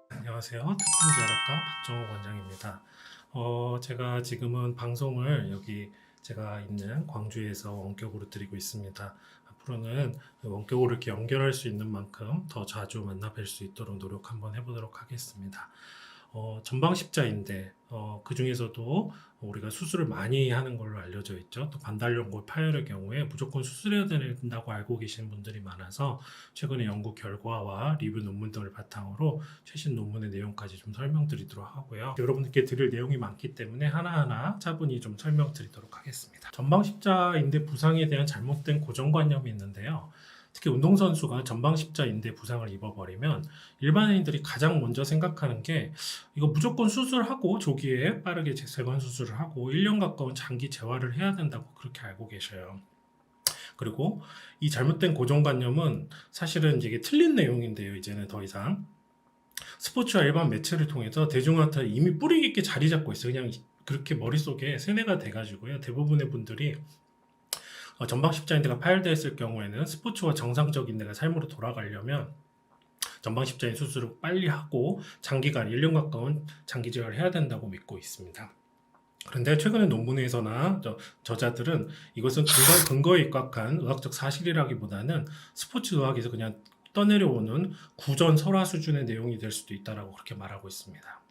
안녕하세요. 태풍제약과 박정호 원장입니다. 제가 지금은 방송을 여기 제가 있는 광주에서 원격으로 드리고 있습니다. 앞으로는 원격으로 이렇게 연결할 수 있는 만큼 더 자주 만나 뵐 수 있도록 노력 한번 해보도록 하겠습니다. 전방십자인대, 그 중에서도 우리가 수술을 많이 하는 걸로 알려져 있죠. 또 반달연골 파열의 경우에 무조건 수술해야 된다고 알고 계시는 분들이 많아서 최근에 연구 결과와 리뷰 논문 등을 바탕으로 최신 논문의 내용까지 좀 설명드리도록 하고요. 여러분께 드릴 내용이 많기 때문에 하나하나 차분히 좀 설명드리도록 하겠습니다. 전방십자인대 부상에 대한 잘못된 고정관념이 있는데요. 특히 운동선수가 전방십자인대 부상을 입어버리면 일반인들이 가장 먼저 생각하는 게 이거 무조건 수술하고 조기에 빠르게 재건 수술을 하고 1년 가까운 장기 재활을 해야 된다고 그렇게 알고 계셔요. 그리고 이 잘못된 고정관념은 사실은 이게 틀린 내용인데요. 이제는 더 이상 스포츠와 일반 매체를 통해서 대중한테 이미 뿌리 깊게 자리 잡고 있어요. 그냥 그렇게 머릿속에 세뇌가 돼가지고요. 대부분의 분들이 전방십자인대가 파열되었을 경우에는 스포츠와 정상적인 내가 삶으로 돌아가려면 전방십자인 수술을 빨리 하고 장기간 1년 가까운 장기 재활을 해야 된다고 믿고 있습니다. 그런데 최근의 논문에서나 저자들은 이것은 근거에 입각한 의학적 사실이라기보다는 스포츠 의학에서 그냥 떠내려오는 구전 설화 수준의 내용이 될 수도 있다고 그렇게 말하고 있습니다.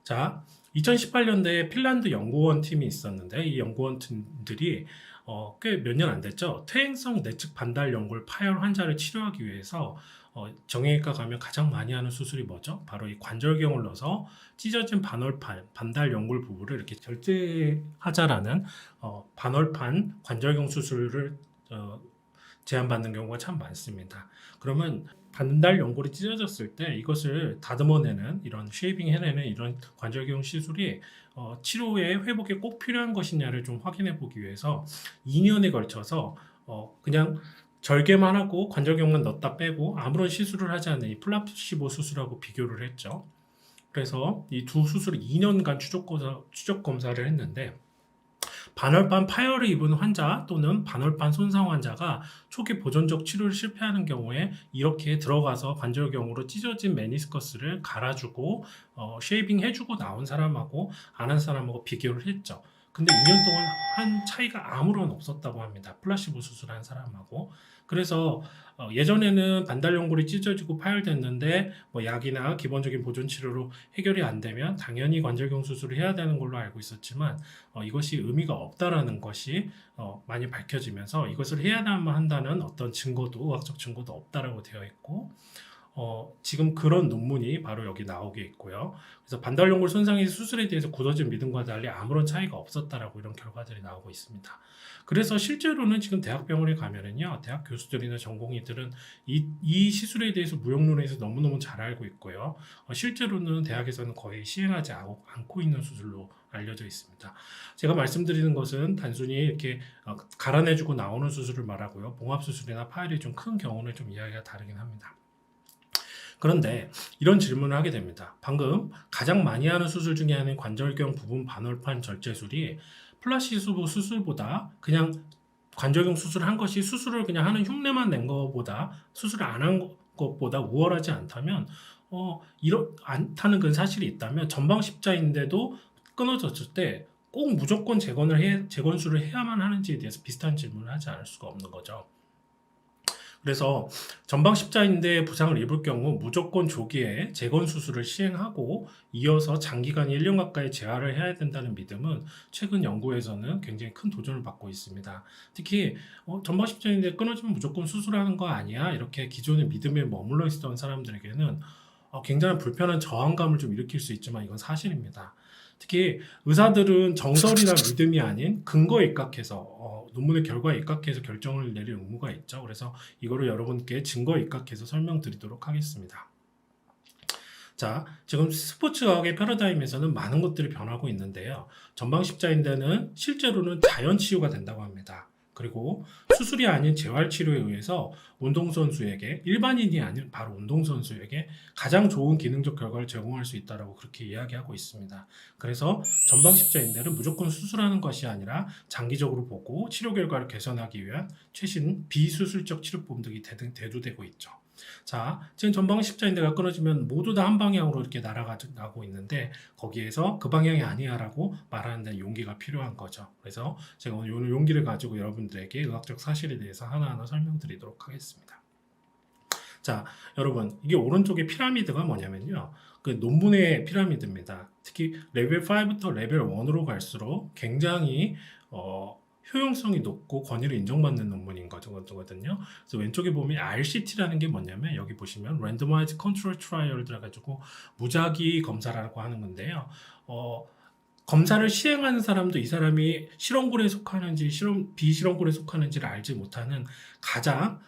자, 2018년대에 핀란드 연구원 팀이 있었는데 이 연구원 팀들이 꽤 몇 년 안 됐죠. 퇴행성 내측 반달 연골 파열 환자를 치료하기 위해서 정형외과 가면 가장 많이 하는 수술이 뭐죠? 바로 이 관절경을 넣어서 찢어진 반달 연골 부분을 이렇게 절제하자라는 반월판 관절경 수술을 제안받는 경우가 참 많습니다. 그러면 반달 연골이 찢어졌을 때 이것을 다듬어내는 이런 쉐이빙 해내는 이런 관절경 시술이 치료에 회복에 꼭 필요한 것이냐를 좀 확인해 보기 위해서 2년에 걸쳐서 그냥 절개만 하고 관절경만 넣었다 빼고 아무런 시술을 하지 않는 이 플라시보 수술하고 비교를 했죠. 그래서 이 두 수술을 2년간 추적 검사를 했는데 반월판 파열을 입은 환자 또는 반월판 손상 환자가 초기 보존적 치료를 실패하는 경우에 이렇게 들어가서 관절경으로 찢어진 메니스커스를 갈아주고 쉐이빙 해주고 나온 사람하고 안 한 사람하고 비교를 했죠. 근데 2년 동안 한 차이가 아무런 없었다고 합니다. 플라시보 수술한 사람하고. 그래서 예전에는 반달 연골이 찢어지고 파열됐는데 뭐 약이나 기본적인 보존 치료로 해결이 안 되면 당연히 관절경 수술을 해야 되는 걸로 알고 있었지만 이것이 의미가 없다라는 것이 많이 밝혀지면서 이것을 해야만 한다는 어떤 증거도 의학적 증거도 없다라고 되어 있고 지금 그런 논문이 바로 여기 나오게 있고요. 그래서 반달연골 손상의 수술에 대해서 굳어진 믿음과 달리 아무런 차이가 없었다라고 이런 결과들이 나오고 있습니다. 그래서 실제로는 지금 대학병원에 가면은요, 대학 교수들이나 전공의들은 이 시술에 대해서 무용론에서 너무너무 잘 알고 있고요. 실제로는 대학에서는 거의 시행하지 않고 있는 수술로 알려져 있습니다. 제가 말씀드리는 것은 단순히 이렇게 갈아내주고 나오는 수술을 말하고요. 봉합수술이나 파열이 좀 큰 경우는 좀 이야기가 다르긴 합니다. 그런데 이런 질문을 하게 됩니다. 방금 가장 많이 하는 수술 중에 하나인 관절경 부분 반월판 절제술이 플라시보 수술보다 그냥 관절경 수술한 것이 수술을 그냥 하는 흉내만 낸 것보다 수술을 안 한 것보다 우월하지 않다면 않다는 그 사실이 있다면 전방십자인데도 끊어졌을 때 꼭 무조건 재건술을 해야만 하는지에 대해서 비슷한 질문을 하지 않을 수가 없는 거죠. 그래서 전방십자인대 부상을 입을 경우 무조건 조기에 재건 수술을 시행하고 이어서 장기간 1년 가까이 재활을 해야 된다는 믿음은 최근 연구에서는 굉장히 큰 도전을 받고 있습니다. 특히 전방십자인대 끊어지면 무조건 수술하는 거 아니야? 이렇게 기존의 믿음에 머물러 있었던 사람들에게는 굉장히 불편한 저항감을 좀 일으킬 수 있지만 이건 사실입니다. 특히 의사들은 정설이나 믿음이 아닌 근거에 입각해서 논문의 결과에 입각해서 결정을 내릴 의무가 있죠. 그래서 이거를 여러분께 증거에 입각해서 설명드리도록 하겠습니다. 자, 지금 스포츠의학의 패러다임에서는 많은 것들이 변하고 있는데요. 전방십자인대는 실제로는 자연 치유가 된다고 합니다. 그리고 수술이 아닌 재활치료에 의해서 운동선수에게 일반인이 아닌 바로 운동선수에게 가장 좋은 기능적 결과를 제공할 수 있다고 그렇게 이야기하고 있습니다. 그래서 전방십자인대를 무조건 수술하는 것이 아니라 장기적으로 보고 치료 결과를 개선하기 위한 최신 비수술적 치료법들이 대두되고 있죠. 자, 지금 전방 십자인대가 끊어지면 모두 다 한 방향으로 이렇게 날아가고 있는데 거기에서 그 방향이 아니야라고 말하는 데 용기가 필요한 거죠. 그래서 제가 오늘 용기를 가지고 여러분들에게 의학적 사실에 대해서 하나하나 설명드리도록 하겠습니다. 자, 여러분, 이게 오른쪽에 피라미드가 뭐냐면요. 그 논문의 피라미드입니다. 특히 레벨 5부터 레벨 1으로 갈수록 굉장히 효용성이 높고 권위를 인정받는 논문인 거거든요. 그래서 왼쪽에 보면 RCT라는 게 뭐냐면 여기 보시면 Randomized Control Trial 들어가지고 무작위 검사라고 하는 건데요. 검사를 시행하는 사람도 이 사람이 실험군에 속하는지 비실험군에 속하는지를 알지 못하는 가장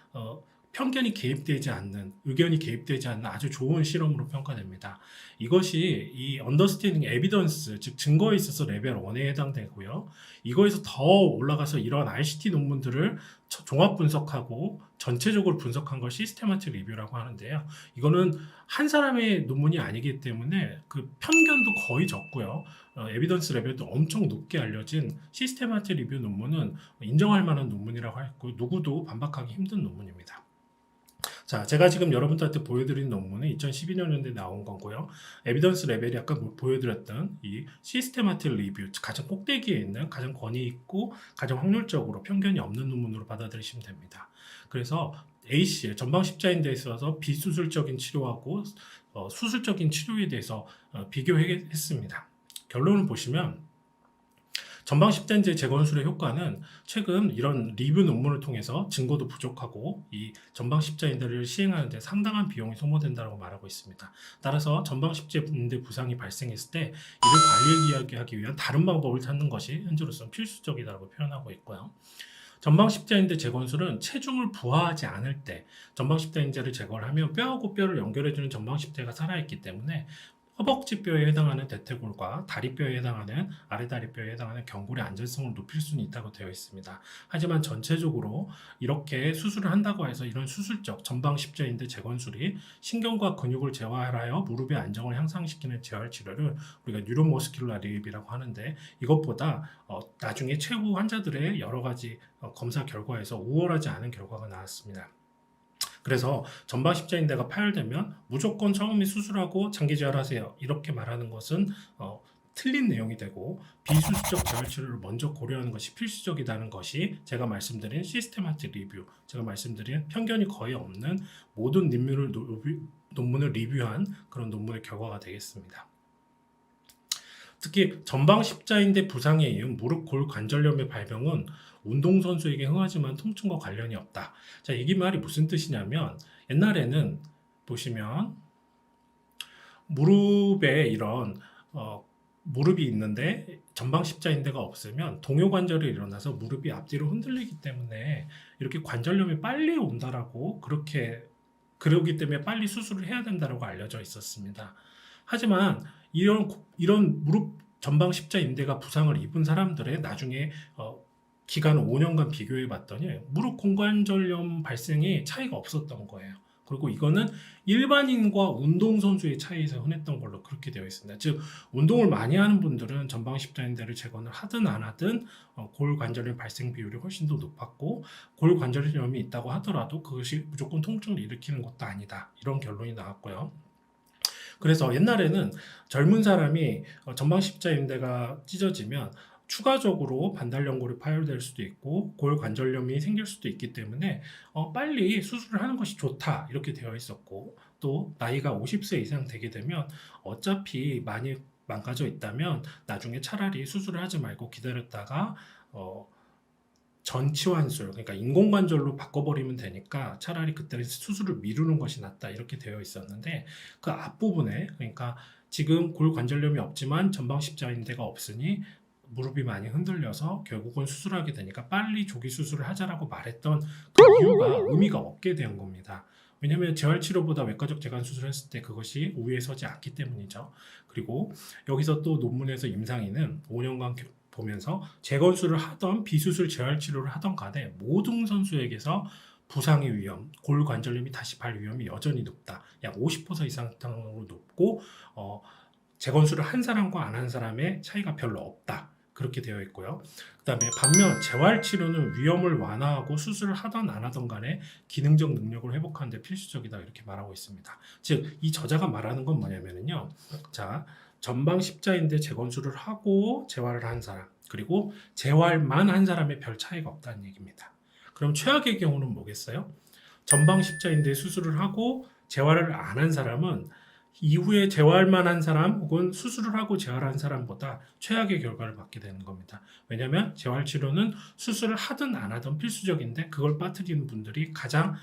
편견이 개입되지 않는, 의견이 개입되지 않는 아주 좋은 실험으로 평가됩니다. 이것이 이 언더스탠딩 에비던스, 즉 증거에 있어서 레벨 1에 해당되고요. 이거에서 더 올라가서 이런 RCT 논문들을 종합 분석하고 전체적으로 분석한 걸 시스테마틱 리뷰라고 하는데요. 이거는 한 사람의 논문이 아니기 때문에 그 편견도 거의 적고요. 에비던스 레벨도 엄청 높게 알려진 시스테마틱 리뷰 논문은 인정할 만한 논문이라고 했고 누구도 반박하기 힘든 논문입니다. 자, 제가 지금 여러분들한테 보여드린 논문은 2012년에 나온 거고요. 에비던스 레벨이 아까 보여드렸던 이 시스테마틱 리뷰, 가장 꼭대기에 있는 가장 권위 있고 가장 확률적으로 편견이 없는 논문으로 받아들이시면 됩니다. 그래서 AC, 전방 십자인대에 있어서 비수술적인 치료하고 수술적인 치료에 대해서 비교했습니다. 결론을 보시면 전방 십자인대 재건술의 효과는 최근 이런 리뷰 논문을 통해서 증거도 부족하고 이 전방 십자인대를 시행하는 데 상당한 비용이 소모된다고 말하고 있습니다. 따라서 전방 십자인대 부상이 발생했을 때 이를 관리하기 위한 다른 방법을 찾는 것이 현재로서는 필수적이라고 표현하고 있고요. 전방 십자인대 재건술은 체중을 부하하지 않을 때 전방 십자인대를 제거를 하면 뼈하고 뼈를 연결해주는 전방 십자가 살아있기 때문에 허벅지뼈에 해당하는 대퇴골과 다리뼈에 해당하는 아래다리뼈에 해당하는 경골의 안전성을 높일 수는 있다고 되어 있습니다. 하지만 전체적으로 이렇게 수술을 한다고 해서 이런 수술적 전방 십자인대 재건술이 신경과 근육을 재활하여 무릎의 안정을 향상시키는 재활 치료를 우리가 뉴로머스큘러 리헵이라고 하는데 이것보다 나중에 최후 환자들의 여러 가지 검사 결과에서 우월하지 않은 결과가 나왔습니다. 그래서 전방 십자인대가 파열되면 무조건 처음에 수술하고 장기 재활하세요. 이렇게 말하는 것은 틀린 내용이 되고 비수술적 재활 치료를 먼저 고려하는 것이 필수적이라는 것이 제가 말씀드린 시스테마틱 리뷰, 제가 말씀드린 편견이 거의 없는 모든 논문을 리뷰한 그런 논문의 결과가 되겠습니다. 특히 전방 십자인대 부상에 이은 무릎 골 관절염의 발병은 운동선수에게 흥하지만 통증과 관련이 없다. 자, 이 말이 무슨 뜻이냐면 옛날에는 보시면 무릎에 이런 무릎이 있는데 전방 십자인대가 없으면 동요관절이 일어나서 무릎이 앞뒤로 흔들리기 때문에 이렇게 관절염이 빨리 온다라고 그러기 때문에 빨리 수술을 해야 된다라고 알려져 있었습니다. 하지만 이런 무릎 전방 십자인대가 부상을 입은 사람들의 나중에 기간 5년간 비교해 봤더니 무릎 공관절염 발생에 차이가 없었던 거예요. 그리고 이거는 일반인과 운동선수의 차이에서 흔했던 걸로 그렇게 되어 있습니다. 즉 운동을 많이 하는 분들은 전방 십자인대를 재건을 하든 안 하든 골관절염 발생 비율이 훨씬 더 높았고 골관절염이 있다고 하더라도 그것이 무조건 통증을 일으키는 것도 아니다. 이런 결론이 나왔고요. 그래서 옛날에는 젊은 사람이 전방 십자인대가 찢어지면 추가적으로 반달연골이 파열될 수도 있고 골관절염이 생길 수도 있기 때문에 빨리 수술을 하는 것이 좋다 이렇게 되어 있었고 또 나이가 50세 이상 되게 되면 어차피 많이 망가져 있다면 나중에 차라리 수술을 하지 말고 기다렸다가 전치환술, 그러니까 인공관절로 바꿔버리면 되니까 차라리 그때는 수술을 미루는 것이 낫다 이렇게 되어 있었는데 그 앞부분에 그러니까 지금 골관절염이 없지만 전방 십자인대가 없으니 무릎이 많이 흔들려서 결국은 수술하게 되니까 빨리 조기 수술을 하자라고 말했던 그 이유가 의미가 없게 된 겁니다. 왜냐하면 재활치료보다 외과적 재관 수술을 했을 때 그것이 우위에 서지 않기 때문이죠. 그리고 여기서 또 논문에서 임상인은 5년간 보면서 재건수를 하던 비수술 재활 치료를 하던 간에 모든 선수에게서 부상의 위험, 골관절염이 다시 발 위험이 여전히 높다. 약 50% 이상으로 높고 재건수를 한 사람과 안 한 사람의 차이가 별로 없다. 그렇게 되어 있고요. 그다음에 반면 재활 치료는 위험을 완화하고 수술을 하던 안 하던 간에 기능적 능력을 회복하는 데 필수적이다. 이렇게 말하고 있습니다. 즉, 이 저자가 말하는 건 뭐냐면요. 자, 전방 십자인대 재건수를 하고 재활을 한 사람, 그리고 재활만 한 사람의 별 차이가 없다는 얘기입니다. 그럼 최악의 경우는 뭐겠어요? 전방 십자인대 수술을 하고 재활을 안 한 사람은 이후에 재활만 한 사람 혹은 수술을 하고 재활한 사람보다 최악의 결과를 받게 되는 겁니다. 왜냐하면 재활 치료는 수술을 하든 안 하든 필수적인데 그걸 빠뜨리는 분들이 가장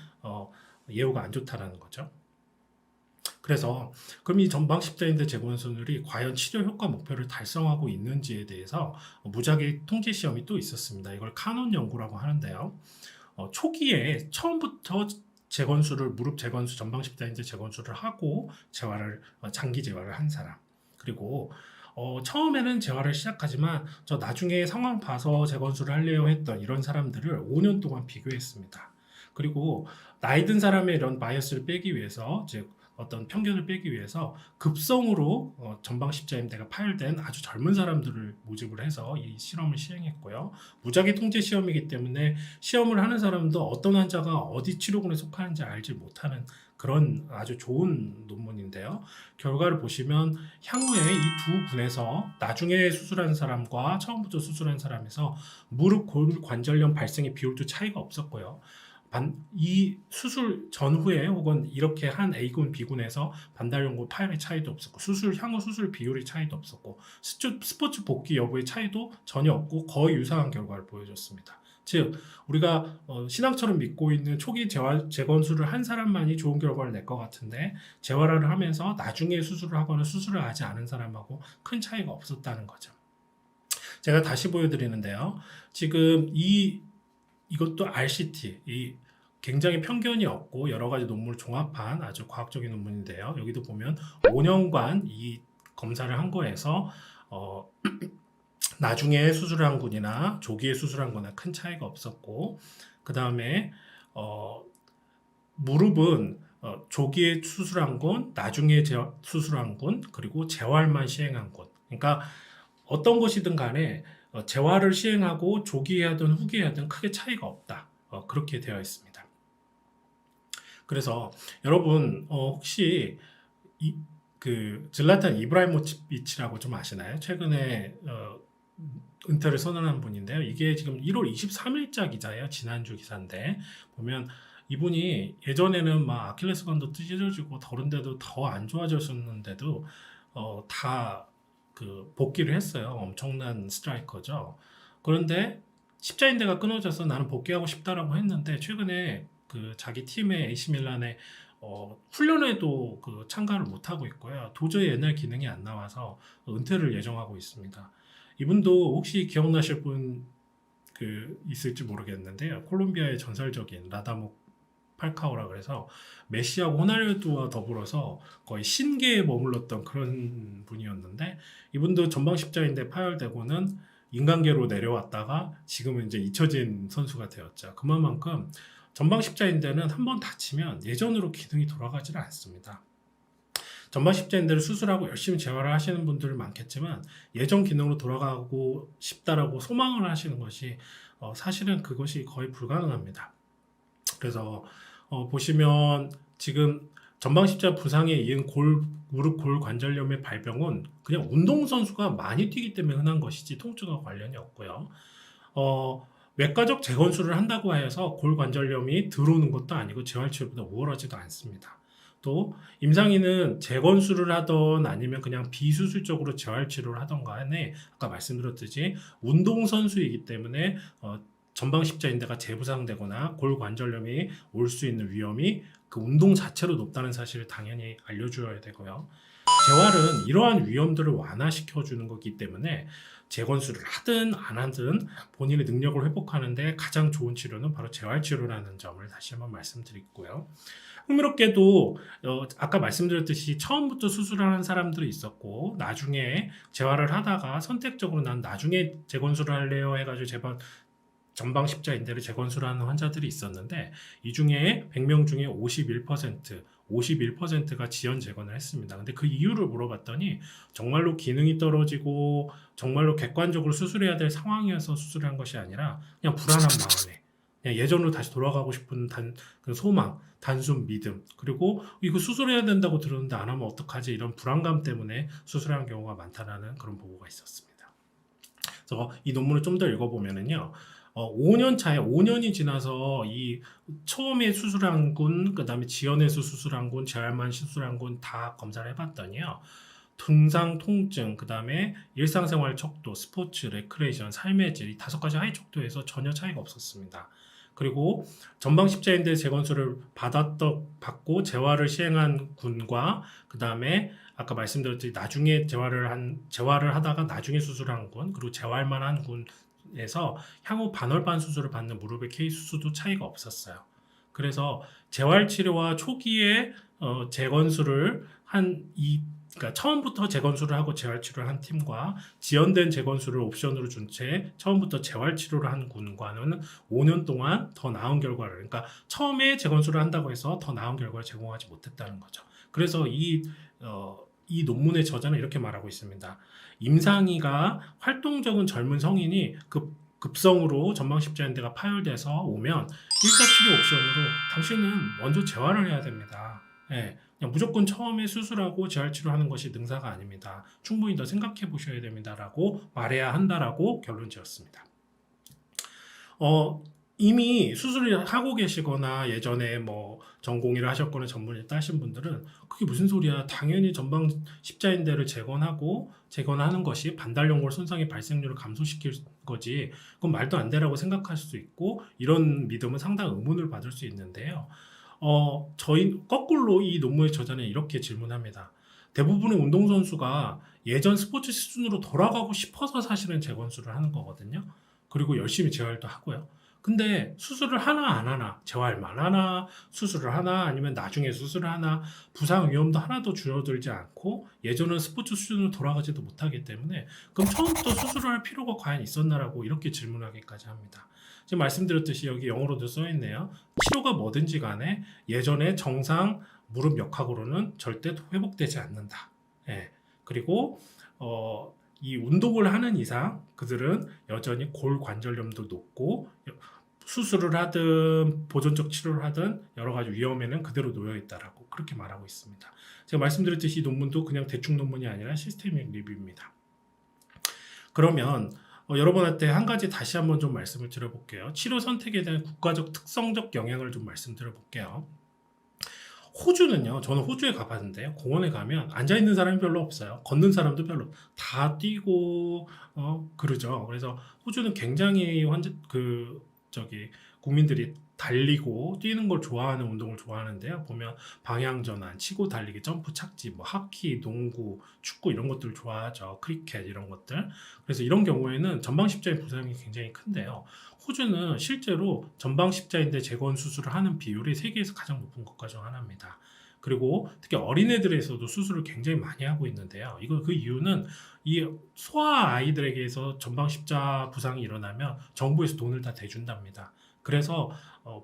예후가 안 좋다라는 거죠. 그래서 그럼 이 전방 십자인대 재건수술이 과연 치료 효과 목표를 달성하고 있는지에 대해서 무작위 통계 시험이 또 있었습니다. 이걸 카논 연구라고 하는데요. 초기에 처음부터 재건수를 무릎 재건수 전방 십자인대 재건수를 하고 장기 재활을 한 사람, 그리고 처음에는 재활을 시작하지만 저 나중에 상황 봐서 재건수를 하려고 했던 이런 사람들을 5년 동안 비교했습니다. 그리고 나이 든 사람의 이런 바이어스를 빼기 위해서, 즉 어떤 편견을 빼기 위해서 급성으로 전방 십자인대가 파열된 아주 젊은 사람들을 모집을 해서 이 실험을 시행했고요. 무작위 통제 시험이기 때문에 시험을 하는 사람도 어떤 환자가 어디 치료군에 속하는지 알지 못하는 그런 아주 좋은 논문인데요. 결과를 보시면 향후에 이 두 군에서 나중에 수술한 사람과 처음부터 수술한 사람에서 무릎 골관절염 발생의 비율도 차이가 없었고요. 이 수술 전후에 혹은 이렇게 한 A군, B군에서 반달연골 파열의 차이도 없었고 향후 수술 비율의 차이도 없었고 스포츠 복귀 여부의 차이도 전혀 없고 거의 유사한 결과를 보여줬습니다. 즉 우리가 신앙처럼 믿고 있는 초기 재건수를 한 사람만이 좋은 결과를 낼 것 같은데 재활을 하면서 나중에 수술을 하거나 수술을 하지 않은 사람하고 큰 차이가 없었다는 거죠. 제가 다시 보여드리는데요. 지금 이것도 RCT, 굉장히 편견이 없고 여러 가지 논문을 종합한 아주 과학적인 논문인데요. 여기도 보면 5년간 이 검사를 한 거에서 나중에 수술한 군이나 조기에 수술한 거나 큰 차이가 없었고, 그 다음에 무릎은 조기에 수술한 군, 나중에 수술한 군, 그리고 재활만 시행한 군. 그러니까 어떤 것이든 간에 재활을 시행하고 조기에 하든 후기에 하든 크게 차이가 없다. 그렇게 되어 있습니다. 그래서 여러분 혹시 질라탄 이브라히모비치라고 좀 아시나요? 최근에 은퇴를 선언한 분인데요. 이게 지금 1월 23일자 기자예요. 지난주 기사인데 보면 이분이 예전에는 막 아킬레스건도 찢어지고 다른데도 더 안 좋아졌었는데도 다 복귀를 했어요. 엄청난 스트라이커죠. 그런데 십자인대가 끊어져서 나는 복귀하고 싶다라고 했는데 최근에 자기 팀의 AC 밀란의 훈련에도 참가를 못하고 있고요. 도저히 옛날 기능이 안 나와서 은퇴를 예정하고 있습니다. 이분도 혹시 기억나실 분 있을지 모르겠는데요. 콜롬비아의 전설적인 라다모 팔카오라 그래서 메시하고 호날두와 더불어서 거의 신계에 머물렀던 그런 분이었는데 이분도 전방 십자인대 파열되고는 인간계로 내려왔다가 지금은 이제 잊혀진 선수가 되었죠. 그만큼 전방 십자인대는 한번 다치면 예전으로 기능이 돌아가지는 않습니다. 전방 십자인대를 수술하고 열심히 재활을 하시는 분들 많겠지만 예전 기능으로 돌아가고 싶다라고 소망을 하시는 것이 사실은 그것이 거의 불가능합니다. 그래서 보시면 지금 전방 십자 부상에 이은 무릎 골관절염의 발병은 그냥 운동선수가 많이 뛰기 때문에 흔한 것이지 통증과 관련이 없고요. 외과적 재건수를 한다고 해서 골관절염이 들어오는 것도 아니고 재활치료보다 우월하지도 않습니다. 또 임상인은 재건수를 하던 아니면 그냥 비수술적으로 재활치료를 하던 간에 아까 말씀드렸듯이 운동선수이기 때문에 전방 십자인대가 재부상되거나 골관절염이 올 수 있는 위험이 그 운동 자체로 높다는 사실을 당연히 알려줘야 되고요. 재활은 이러한 위험들을 완화시켜주는 거기 때문에 재건수를 하든 안 하든 본인의 능력을 회복하는데 가장 좋은 치료는 바로 재활치료라는 점을 다시 한번 말씀드리고요. 흥미롭게도 아까 말씀드렸듯이 처음부터 수술을 하는 사람들이 있었고 나중에 재활을 하다가 선택적으로 난 나중에 재건수를 할래요 해가지고 전방 십자인대를 재건수를 하는 환자들이 있었는데 이 중에 100명 중에 51%가 지연 재건을 했습니다. 근데 그 이유를 물어봤더니 정말로 기능이 떨어지고 정말로 객관적으로 수술해야 될 상황이어서 수술을 한 것이 아니라 그냥 불안한 마음에 그냥 예전으로 다시 돌아가고 싶은 그 소망, 단순 믿음, 그리고 이거 수술해야 된다고 들었는데 안 하면 어떡하지 이런 불안감 때문에 수술한 경우가 많다라는 그런 보고가 있었습니다. 그래서 이 논문을 좀 더 읽어보면은요. 5년 차에 5년이 지나서 이 처음에 수술한 군, 그다음에 지연해서 수술한 군, 재활만 수술한 군 다 검사를 해봤더니요. 등상 통증, 그다음에 일상생활 척도, 스포츠, 레크레이션, 삶의 질 이 5가지 하위 척도에서 전혀 차이가 없었습니다. 그리고 전방 십자인대 재건수를 받고 재활을 시행한 군과 그다음에 아까 말씀드렸듯이 나중에 재활을 하다가 나중에 수술한 군, 그리고 재활만 한 군에서 향후 반월반 수술을 받는 무릎의 케이스 수도 차이가 없었어요. 그래서 재활 치료와 초기에 재건수를 그러니까 처음부터 재건수를 하고 재활 치료를 한 팀과 지연된 재건수를 옵션으로 준 채 처음부터 재활 치료를 한 군과는 5년 동안 더 나은 결과를, 그러니까 처음에 재건수를 한다고 해서 더 나은 결과를 제공하지 못했다는 거죠. 그래서 이 논문의 저자는 이렇게 말하고 있습니다. 임상이가 활동적인 젊은 성인이 급성으로 전방 십자인대가 파열돼서 오면 1차 치료 옵션으로 당신은 먼저 재활을 해야 됩니다. 예, 그냥 무조건 처음에 수술하고 재활치료하는 것이 능사가 아닙니다. 충분히 더 생각해 보셔야 됩니다라고 말해야 한다라고 결론 지었습니다. 이미 수술을 하고 계시거나 예전에 뭐 전공의를 하셨거나 전문의를 따신 분들은 그게 무슨 소리야? 당연히 전방 십자인대를 재건하는 것이 반달연골 손상의 발생률을 감소시킬 거지. 그건 말도 안 되라고 생각할 수 있고 이런 믿음은 상당히 의문을 받을 수 있는데요. 저희 거꾸로 이 논문의 저자는 이렇게 질문합니다. 대부분의 운동선수가 예전 스포츠 수준으로 돌아가고 싶어서 사실은 재건수를 하는 거거든요. 그리고 열심히 재활도 하고요. 근데 수술을 하나 안 하나, 재활만 하나, 수술을 하나, 아니면 나중에 수술을 하나, 부상 위험도 하나도 줄어들지 않고 예전은 스포츠 수준으로 돌아가지도 못하기 때문에 그럼 처음부터 수술을 할 필요가 과연 있었나라고 이렇게 질문하기까지 합니다. 지금 말씀드렸듯이 여기 영어로도 써있네요. 치료가 뭐든지 간에 예전의 정상 무릎 역학으로는 절대 회복되지 않는다. 예. 그리고 이 운동을 하는 이상 그들은 여전히 골관절염도 높고 수술을 하든 보존적 치료를 하든 여러 가지 위험에는 그대로 놓여 있다라고 그렇게 말하고 있습니다. 제가 말씀드렸듯이 이 논문도 그냥 대충 논문이 아니라 시스테믹 리뷰입니다. 그러면 여러분한테 한 가지 다시 한번 좀 말씀을 드려볼게요. 치료 선택에 대한 국가적 특성적 영향을 좀 말씀드려볼게요. 호주는요, 저는 호주에 가봤는데요, 공원에 가면 앉아있는 사람이 별로 없어요. 걷는 사람도 별로, 다 뛰고, 그러죠. 그래서 호주는 굉장히 국민들이 달리고 뛰는 걸 좋아하는 운동을 좋아하는데요. 보면 방향전환, 치고 달리기, 점프 착지, 뭐 하키, 농구, 축구 이런 것들을 좋아하죠. 크리켓 이런 것들. 그래서 이런 경우에는 전방 십자인 부상이 굉장히 큰데요. 호주는 실제로 전방 십자인대 재건 수술을 하는 비율이 세계에서 가장 높은 국가 중 하나입니다. 그리고 특히 어린애들에서도 수술을 굉장히 많이 하고 있는데요. 그 이유는 이 소아 아이들에게서 전방 십자 부상이 일어나면 정부에서 돈을 다 대준답니다. 그래서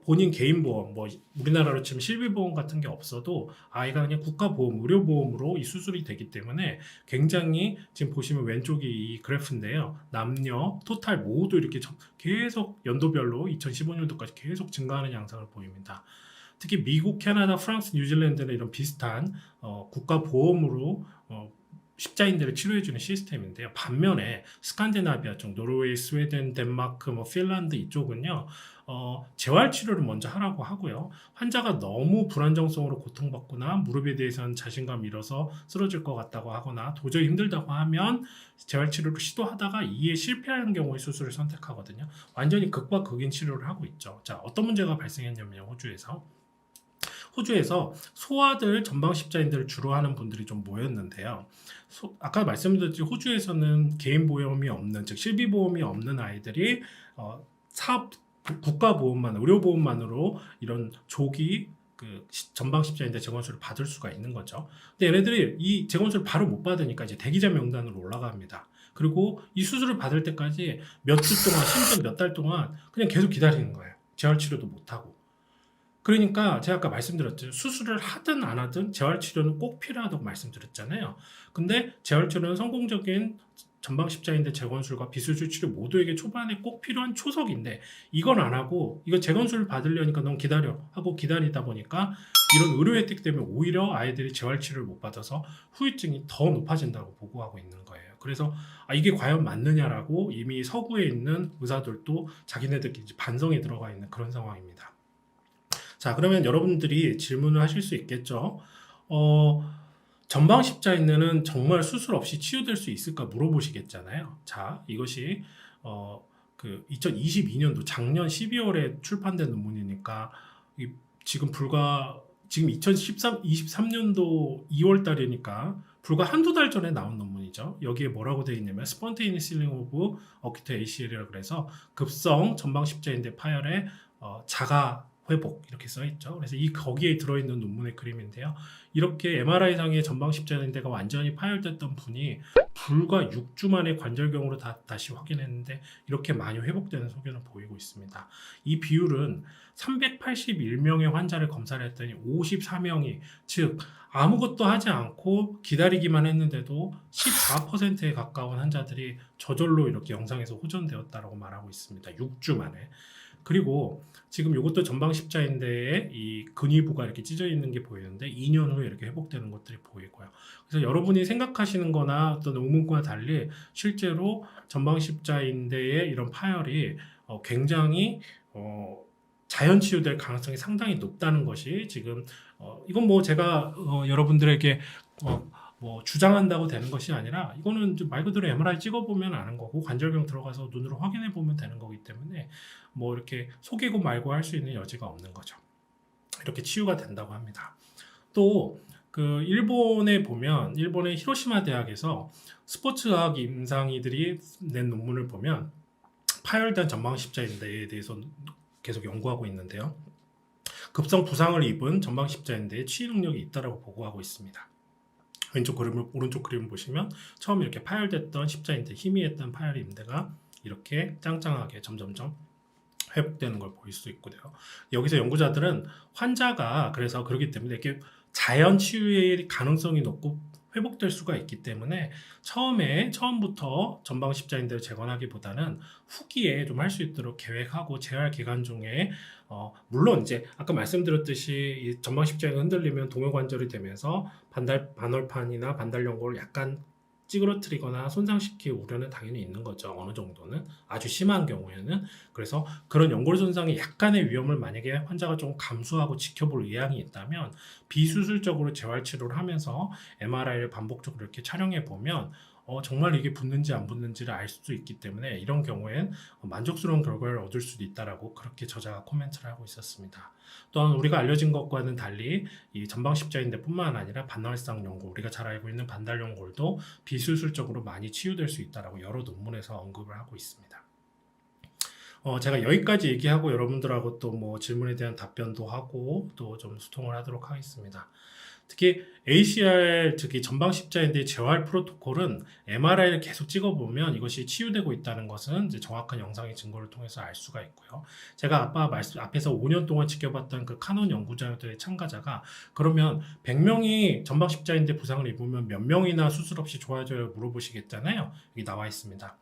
본인 개인 보험, 뭐 우리나라로 치면 실비보험 같은 게 없어도 아이가 그냥 국가보험, 의료보험으로 이 수술이 되기 때문에 굉장히 지금 보시면 왼쪽이 이 그래프인데요. 남녀, 토탈 모두 이렇게 계속 연도별로 2015년도까지 계속 증가하는 양상을 보입니다. 특히 미국, 캐나다, 프랑스, 뉴질랜드는 이런 비슷한 국가보험으로 십자인대를 치료해주는 시스템인데요. 반면에 스칸디나비아 쪽, 노르웨이, 스웨덴, 덴마크, 핀란드 이쪽은요, 재활 치료를 먼저 하라고 하고요. 환자가 너무 불안정성으로 고통받거나 무릎에 대해서는 자신감 잃어서 쓰러질 것 같다고 하거나 도저히 힘들다고 하면 재활 치료를 시도하다가 이에 실패하는 경우에 수술을 선택하거든요. 완전히 극과 극인 치료를 하고 있죠. 자, 어떤 문제가 발생했냐면 호주에서 호주에서 소아들 전방 십자인대를 주로 하는 분들이 좀 모였는데요. 아까 말씀드렸듯이 호주에서는 개인 보험이 없는, 즉 실비 보험이 없는 아이들이 사업 국가 보험만, 의료 보험만으로 이런 조기 전방 십자인대 재건수를 받을 수가 있는 거죠. 근데 얘네들이 이 재건수를 바로 못 받으니까 이제 대기자 명단으로 올라갑니다. 그리고 이 수술을 받을 때까지 몇 주 동안, 심지어 몇 달 동안 그냥 계속 기다리는 거예요. 재활 치료도 못 하고. 그러니까 제가 아까 말씀드렸죠. 수술을 하든 안 하든 재활 치료는 꼭 필요하다고 말씀드렸잖아요. 근데 재활 치료는 성공적인 전방 십자인대 재건술과 비수술 치료 모두에게 초반에 꼭 필요한 초석인데 이건 안 하고 이거 재건술을 받으려니까 너무 기다려 하고 기다리다 보니까 이런 의료 혜택 때문에 오히려 아이들이 재활 치료를 못 받아서 후유증이 더 높아진다고 보고하고 있는 거예요. 그래서 이게 과연 맞느냐라고 이미 서구에 있는 의사들도 자기네들끼리 반성이 들어가 있는 그런 상황입니다. 자, 그러면 여러분들이 질문을 하실 수 있겠죠. 전방 십자인대는 정말 수술 없이 치유될 수 있을까 물어보시겠잖아요. 자, 이것이 2022년도 작년 12월에 출판된 논문이니까 지금 2023년도 2월 달이니까 불과 한두 달 전에 나온 논문이죠. 여기에 뭐라고 되어 있냐면 Spontaneous Healing of Acute ACL이라고 그래서 급성 전방 십자인대 파열의 자가 회복 이렇게 써 있죠. 그래서 거기에 들어있는 논문의 그림인데요. 이렇게 MRI상의 전방 십자인대가 완전히 파열됐던 분이 불과 6주 만에 관절경으로 다시 확인했는데 이렇게 많이 회복되는 소견을 보이고 있습니다. 이 비율은 381명의 환자를 검사를 했더니 54명이 즉 아무것도 하지 않고 기다리기만 했는데도 14%에 가까운 환자들이 저절로 이렇게 영상에서 호전되었다라고 말하고 있습니다. 6주 만에. 그리고 지금 이것도 전방 십자인대에 이 근위부가 이렇게 찢어 있는 게 보이는데 2년 후에 이렇게 회복되는 것들이 보이고요. 그래서 여러분이 생각하시는 거나 어떤 의문과 달리 실제로 전방 십자인대의 이런 파열이 굉장히 자연 치유될 가능성이 상당히 높다는 것이 지금 이건 뭐 제가 여러분들에게 뭐 주장한다고 되는 것이 아니라 이거는 말 그대로 MRI 찍어보면 아는 거고 관절경 들어가서 눈으로 확인해 보면 되는 거기 때문에 뭐 이렇게 속이고 말고 할 수 있는 여지가 없는 거죠. 이렇게 치유가 된다고 합니다. 또 일본에 보면 일본의 히로시마 대학에서 스포츠의학 임상의들이 낸 논문을 보면 파열된 전방 십자인대에 대해서 계속 연구하고 있는데요. 급성 부상을 입은 전방 십자인대에 치유 능력이 있다고 보고하고 있습니다. 오른쪽 그림을 보시면 처음 이렇게 파열됐던 십자인대, 희미했던 파열 임대가 이렇게 짱짱하게 점점점 회복되는 걸 보일 수 있고요. 여기서 연구자들은 환자가 그래서 그렇기 때문에 이렇게 자연 치유의 가능성이 높고 회복될 수가 있기 때문에 처음부터 전방 십자인대를 재건하기보다는 후기에 좀 할 수 있도록 계획하고 재활 기간 중에 물론 이제 아까 말씀드렸듯이 이 전방 십자인대가 흔들리면 동요관절이 되면서 반월판이나 반달연골을 약간 찌그러뜨리거나 손상시킬 우려는 당연히 있는 거죠. 어느 정도는 아주 심한 경우에는. 그래서 그런 연골 손상의 약간의 위험을 만약에 환자가 좀 감수하고 지켜볼 의향이 있다면 비수술적으로 재활 치료를 하면서 MRI를 반복적으로 이렇게 촬영해 보면 정말 이게 붙는지 안 붙는지를 알 수 있기 때문에 이런 경우엔 만족스러운 결과를 얻을 수도 있다라고 그렇게 저자가 코멘트를 하고 있었습니다. 또한 우리가 알려진 것과는 달리 이 전방 십자인대뿐만 아니라 반월상 연골, 우리가 잘 알고 있는 반달연골도 비수술적으로 많이 치유될 수 있다라고 여러 논문에서 언급을 하고 있습니다. 제가 여기까지 얘기하고 여러분들하고 또 뭐 질문에 대한 답변도 하고 또 좀 소통을 하도록 하겠습니다. 특히 ACR, 특히 전방 십자인대 재활 프로토콜은 MRI를 계속 찍어보면 이것이 치유되고 있다는 것은 이제 정확한 영상의 증거를 통해서 알 수가 있고요. 제가 앞에서 5년 동안 지켜봤던 그 카논 연구자들의 참가자가 그러면 100명이 전방 십자인대 부상을 입으면 몇 명이나 수술 없이 좋아져요 물어보시겠잖아요. 여기 나와 있습니다.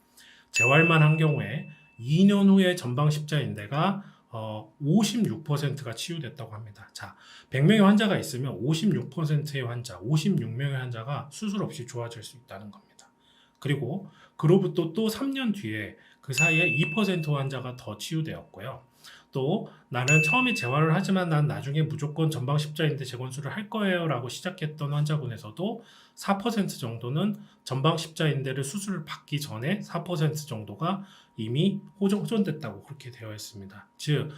재활만 한 경우에 2년 후에 전방 십자인대가 56%가 치유됐다고 합니다. 자, 100명의 환자가 있으면 56%의 환자, 56명의 환자가 수술 없이 좋아질 수 있다는 겁니다. 그리고 그로부터 또 3년 뒤에 그 사이에 2% 환자가 더 치유되었고요. 또 나는 처음에 재활을 하지만 난 나중에 무조건 전방 십자인대 재건술을 할 거예요 라고 시작했던 환자군에서도 4% 정도는 전방 십자인대를 수술을 받기 전에 4% 정도가 이미 호전됐다고 그렇게 되어 있습니다. 즉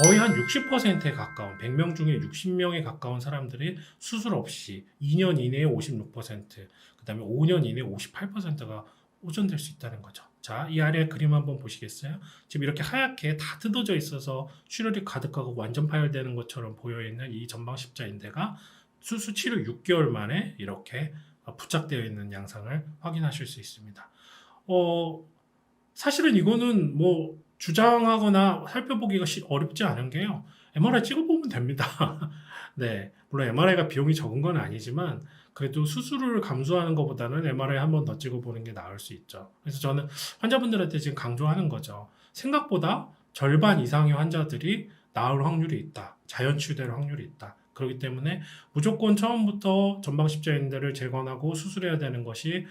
거의 한 60%에 가까운 100명 중에 60명에 가까운 사람들이 수술 없이 2년 이내에 56%, 그다음에 5년 이내에 58%가 호전될 수 있다는 거죠. 자, 이 아래 그림 한번 보시겠어요? 지금 이렇게 하얗게 다 뜯어져 있어서 출혈이 가득하고 완전 파열되는 것처럼 보여 있는 이 전방 십자인대가 수술 치료 6개월 만에 이렇게 부착되어 있는 양상을 확인하실 수 있습니다. 사실은 이거는 뭐 주장하거나 살펴보기가 어렵지 않은 게요. MRI 찍어보면 됩니다. 네, 물론 MRI가 비용이 적은 건 아니지만 그래도 수술을 감수하는 것보다는 MRI 한 번 더 찍어보는 게 나을 수 있죠. 그래서 저는 환자분들한테 지금 강조하는 거죠. 생각보다 절반 이상의 환자들이 나을 확률이 있다. 자연 치유될 확률이 있다. 그렇기 때문에 무조건 처음부터 전방 십자인대를 재건하고 수술해야 되는 것이